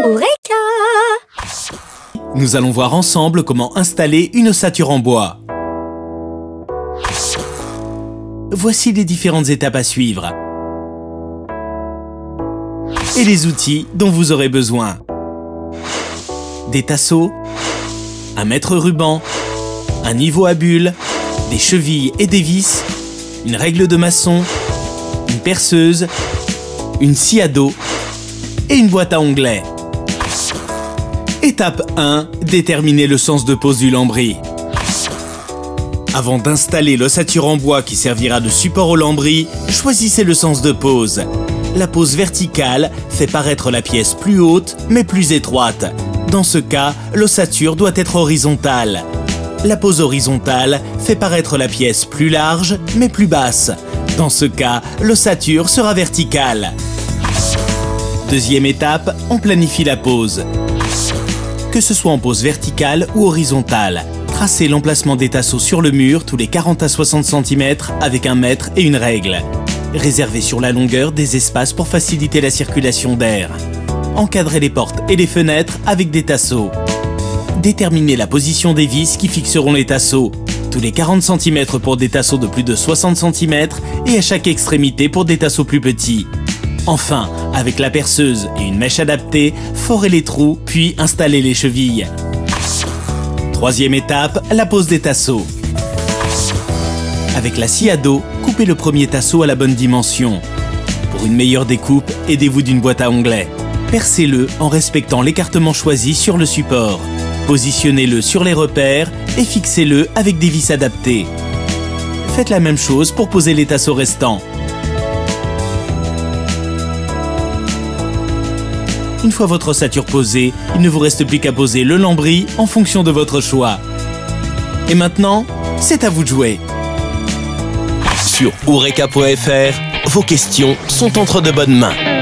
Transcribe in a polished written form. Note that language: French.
Eureka! Nous allons voir ensemble comment installer une ossature en bois. Voici les différentes étapes à suivre et les outils dont vous aurez besoin. Des tasseaux, un mètre ruban, un niveau à bulles, des chevilles et des vis, une règle de maçon, une perceuse, une scie à dos et une boîte à onglets. Étape 1. Déterminer le sens de pose du lambris. Avant d'installer l'ossature en bois qui servira de support au lambris, choisissez le sens de pose. La pose verticale fait paraître la pièce plus haute mais plus étroite. Dans ce cas, l'ossature doit être horizontale. La pose horizontale fait paraître la pièce plus large mais plus basse. Dans ce cas, l'ossature sera verticale. Deuxième étape, on planifie la pose. Que ce soit en pose verticale ou horizontale, tracez l'emplacement des tasseaux sur le mur tous les 40 à 60 cm avec un mètre et une règle. Réservez sur la longueur des espaces pour faciliter la circulation d'air. Encadrez les portes et les fenêtres avec des tasseaux. Déterminez la position des vis qui fixeront les tasseaux, tous les 40 cm pour des tasseaux de plus de 60 cm et à chaque extrémité pour des tasseaux plus petits. Enfin, avec la perceuse et une mèche adaptée, forez les trous puis installez les chevilles. Troisième étape, la pose des tasseaux. Avec la scie à dos, coupez le premier tasseau à la bonne dimension. Pour une meilleure découpe, aidez-vous d'une boîte à onglets. Percez-le en respectant l'écartement choisi sur le support. Positionnez-le sur les repères et fixez-le avec des vis adaptées. Faites la même chose pour poser les tasseaux restants. Une fois votre ossature posée, il ne vous reste plus qu'à poser le lambris en fonction de votre choix. Et maintenant, c'est à vous de jouer. Sur Eureka.fr, vos questions sont entre de bonnes mains.